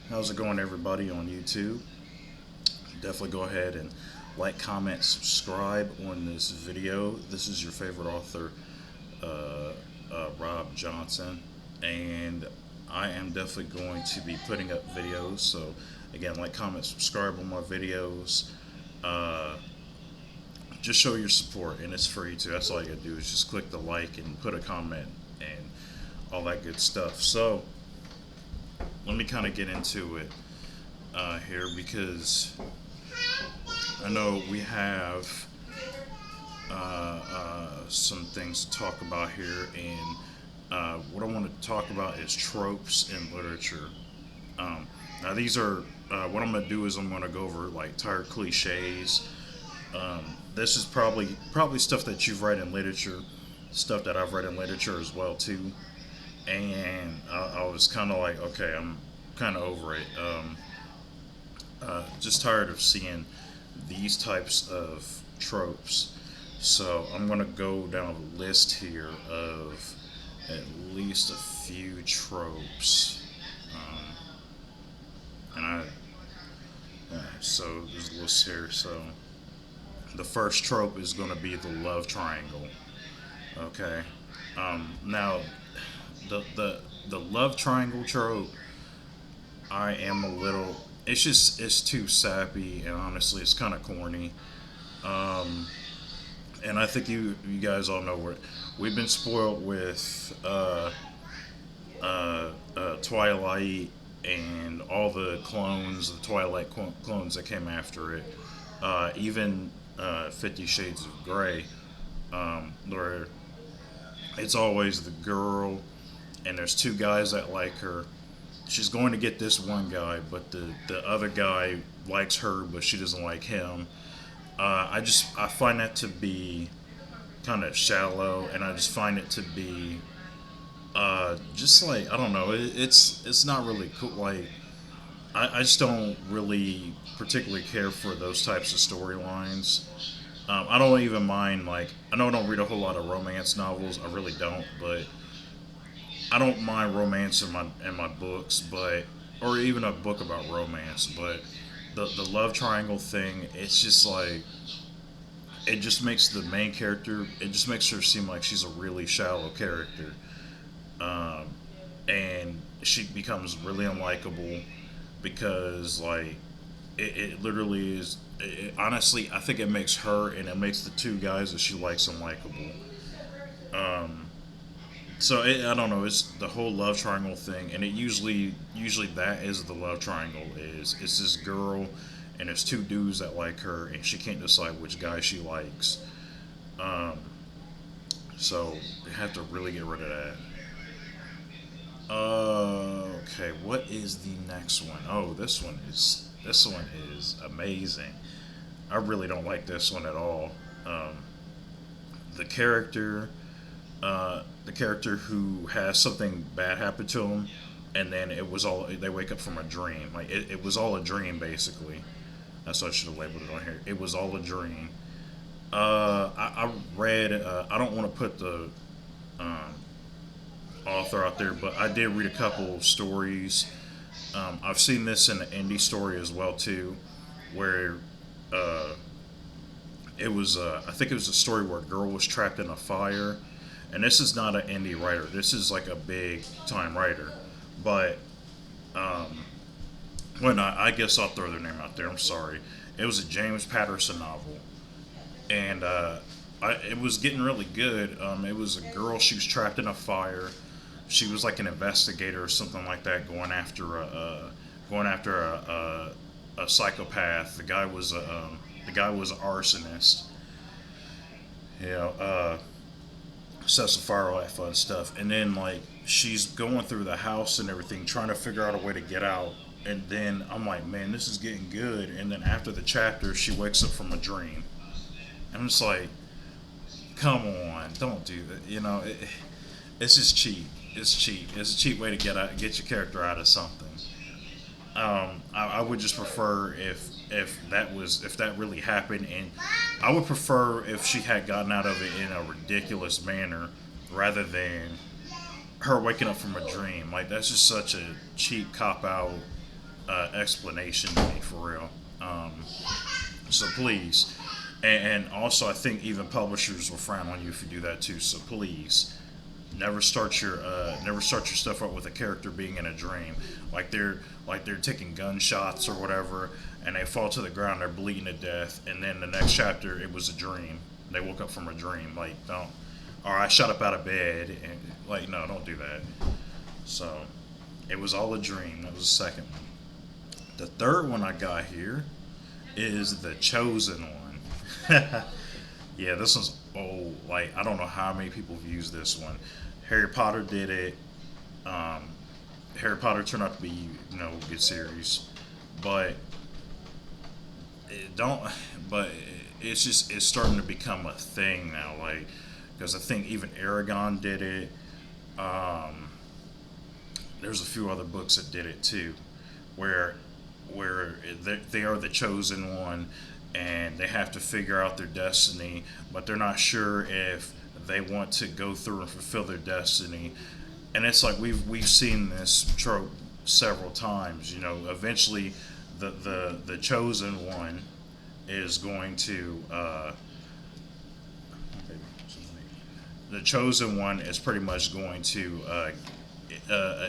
How's it going, everybody on YouTube? Definitely go ahead and like, comment, subscribe on this video. This is your favorite author, uh, Rob Johnson, and I am definitely going to be putting up videos. So, again, like, comment, subscribe on my videos. Uh, just show your support, and it's free too. That's all you gotta do is just click the like and put a comment and all that good stuff. So, let me kind of get into it here because I know we have some things to talk about here, and what I want to talk about is tropes in literature. Now, these are what I'm going to do is I'm going to go over like tired cliches. This is probably stuff that you've read in literature, stuff that I've read in literature as well too. And I was kind of like, okay, I'm kind of over it. Just tired of seeing these types of tropes. So I'm gonna go down a list here of at least a few tropes. And so there's a list here. So the first trope is going to be the love triangle. Okay. Now the love triangle trope, I am a little. It's too sappy, and honestly, it's kind of corny. Um, and I think you guys all know where we've been spoiled with Twilight and all the clones, the Twilight clones that came after it. Even 50 Shades of Grey, where it's always the girl, and there's two guys that like her. She's going to get this one guy, but the other guy likes her, but she doesn't like him. I find that to be kind of shallow, and I just find it to be just like I don't know. It's not really cool. Like I just don't really particularly care for those types of storylines. I don't even mind like I know I don't read a whole lot of romance novels. I really don't, but I don't mind romance in my books, but or even a book about romance. But the love triangle thing, it's just like it just makes the main character. It just makes her seem like she's a really shallow character, um, and she becomes really unlikable because like it literally is. Honestly, I think it makes her and it makes the two guys that she likes unlikable. Um, I don't know. It's the whole love triangle thing, and it usually that is the love triangle. Is it's this girl, and there's two dudes that like her, and she can't decide which guy she likes. Um, so you have to really get rid of that. Okay, what is the next one? Oh, this one is amazing. I really don't like this one at all. Um, the character the character who has something bad happen to him, and then it was all they wake up from a dream. Like it was all a dream, basically. That's what I should have labeled it on here. It was all a dream. I read. I don't want to put the um, author out there, but I did read a couple of stories. I've seen this in an indie story as well too, where uh, it was. I think it was a story where a girl was trapped in a fire, and this is not an indie writer. This is like a big time writer, but when I guess I'll throw their name out there. I'm sorry. It was a James Patterson novel, and it was getting really good. It was a girl. She was trapped in a fire. She was like an investigator or something like that, going after a psychopath. The guy was an arsonist. You know, sets of fire, all that fun stuff. And then like she's going through the house and everything, trying to figure out a way to get out. And then I'm like, man, this is getting good. And then after the chapter, she wakes up from a dream. I'm just like, come on, don't do that. It's just cheap. It's cheap. It's a cheap way to get your character out of something. I would just prefer if that really happened, and I would prefer if she had gotten out of it in a ridiculous manner rather than her waking up from a dream. Like that's just such a cheap cop out explanation to me for real. So please, and also I think even publishers will frown on you if you do that too. So please, never start your stuff up with a character being in a dream, like they're taking gunshots or whatever, and they fall to the ground, they're bleeding to death, and then the next chapter it was a dream. They woke up from a dream. Like don't, or I shot up out of bed, and like no, don't do that. So it was all a dream. That was the second one. The third one I got here is the chosen one. Yeah, this one's old. Like I don't know how many people have used this one. Harry Potter did it. Um, Harry Potter turned out to be a good series, but it don't. But it's starting to become a thing now. Like because I think even Aragon did it. Um, there's a few other books that did it too, where they are the chosen one and they have to figure out their destiny, but they're not sure if they want to go through and fulfill their destiny. And it's like we've seen this trope several times. Eventually, the chosen one is going to the chosen one is pretty much going to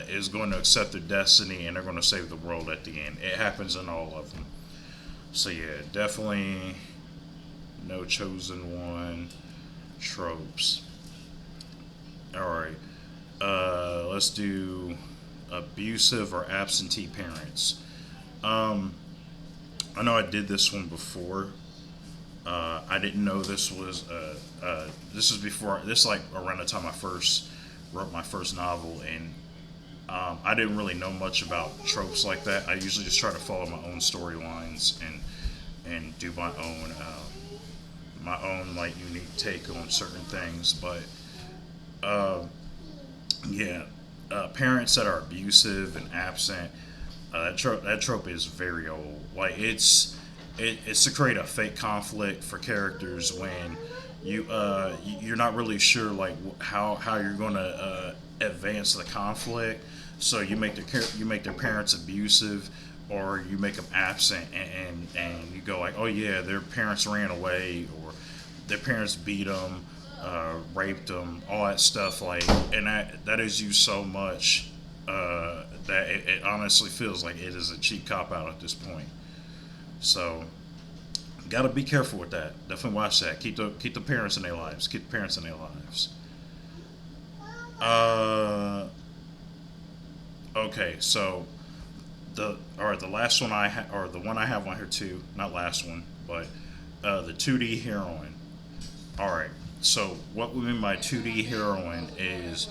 is going to accept their destiny and they're going to save the world at the end. It happens in all of them. So yeah, definitely no chosen one tropes. All right, let's do abusive or absentee parents. Um, I know I did this one before. I didn't know this was this was before this like around the time I first wrote my first novel, and I didn't really know much about tropes like that. I usually just try to follow my own storylines and do my own like unique take on certain things. But uh, yeah, parents that are abusive and absent. That trope is very old. Like it's to create a fake conflict for characters when you're not really sure like how you're going to advance the conflict. So you make their parents abusive, or you make them absent, and you go like, oh yeah, their parents ran away, or their parents beat them, raped them, all that stuff. Like, and that is used so much that it honestly feels like it is a cheap cop out at this point. So got to be careful with that. Definitely watch that. Keep the parents in their lives. Keep the parents in their lives. Uh, okay, so the last one or the one I have on here too, not last one, but the 2D heroine. All right. So what we mean by 2D heroine is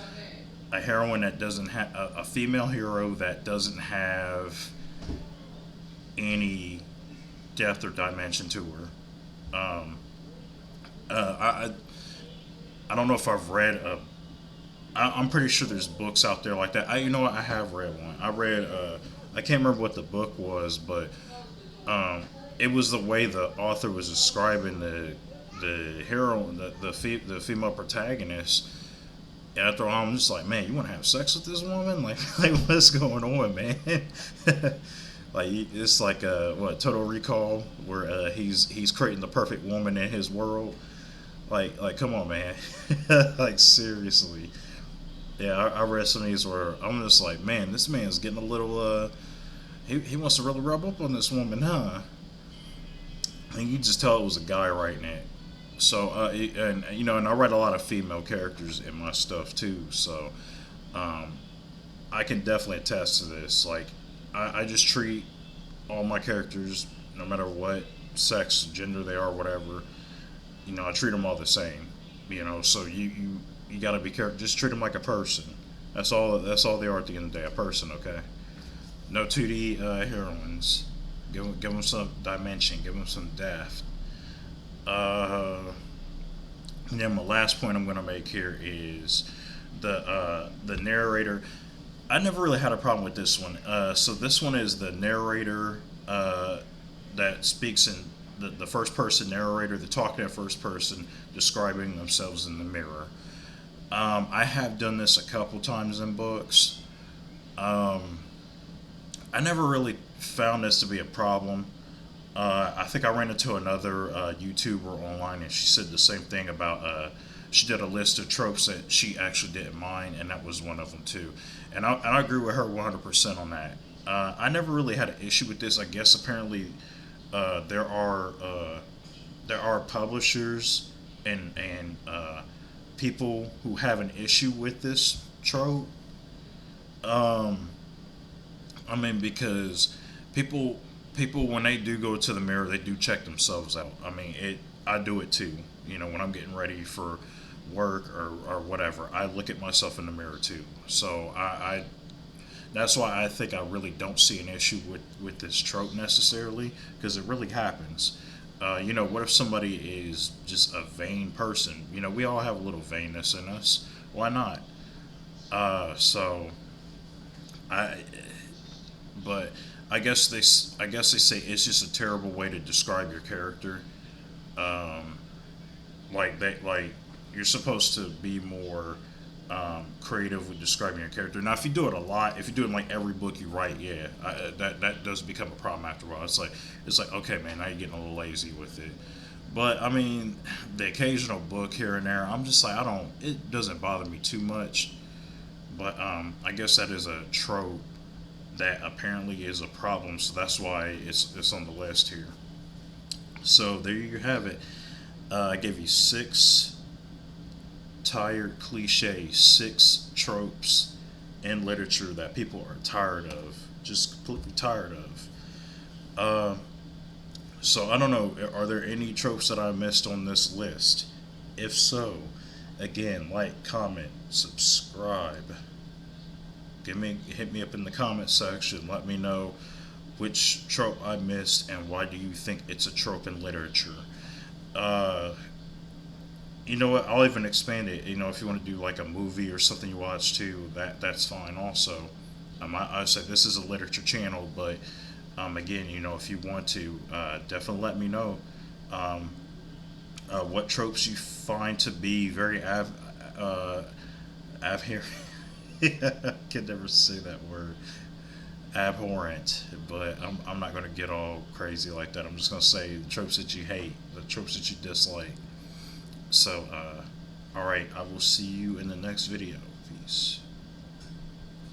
a heroine that doesn't have a female hero that doesn't have any depth or dimension to her. I I don't know if I've read a. I'm pretty sure there's books out there like that. You know what? I have read one. I read. I can't remember what the book was, but um, it was the way the author was describing the hero, the female protagonist. And after all, I'm just like, man, you want to have sex with this woman? Like what's going on, man? Like it's like what Total Recall, where he's creating the perfect woman in his world. Like come on, man. Like seriously. Yeah, I read some of these where I'm just like, man, this man's getting a little. He wants to really rub up on this woman, huh? And you just tell it was a guy writing it. So and and I write a lot of female characters in my stuff too. So um, I can definitely attest to this. Like I just treat all my characters, no matter what sex, gender they are, whatever. I treat them all the same. So you got to be careful. Just treat them like a person. That's all. That's all they are at the end of the day. A person. Okay. No 2D heroines. Give them some dimension. Give them some depth. Uh, and then my last point I'm going to make here is the narrator. I never really had a problem with this one. So this one is the narrator that speaks in the first person narrator, the talking in first person, describing themselves in the mirror. I have done this a couple times in books. Um, I never really found this to be a problem. I think I ran into another YouTuber online, and she said the same thing about. She did a list of tropes that she actually didn't mind, and that was one of them too. And I agree with her 100% on that. I never really had an issue with this. I guess apparently uh, there are uh, there are publishers and people who have an issue with this trope. Um, I mean, because people people when they do go to the mirror, they do check themselves out. I mean, it. I do it too. You know, when I'm getting ready for work or whatever, I look at myself in the mirror too. So I that's why I think I really don't see an issue with this trope necessarily, because it really happens. You know, what if somebody is just a vain person? You know, we all have a little vainness in us. Why not? So I but I guess they say it's just a terrible way to describe your character. Um, like you're supposed to be more creative with describing your character. Now, if you do it a lot, if you do it in like every book you write, yeah, that does become a problem after a while. It's like okay, man, now you're getting a little lazy with it. But I mean, the occasional book here and there, I'm just like I don't. It doesn't bother me too much. But I guess that is a trope that apparently is a problem, so that's why it's on the list here. So there you have it. I gave you six tired cliches, six tropes in literature that people are tired of, just completely tired of. Uh, so I don't know. Are there any tropes that I missed on this list? If so, again, like, comment, subscribe. Hit me up in the comment section. Let me know which trope I missed and why do you think it's a trope in literature. Uh, you know what? I'll even expand it. You know, if you want to do like a movie or something you watch too, that's fine. Also, I said this is a literature channel, but again, you know, if you want to, definitely let me know um, what tropes you find to be very abhorrent. I can never say that word. Abhorrent, but I'm not going to get all crazy like that. I'm just going to say the tropes that you hate, the tropes that you dislike. So, all right, I will see you in the next video. Peace.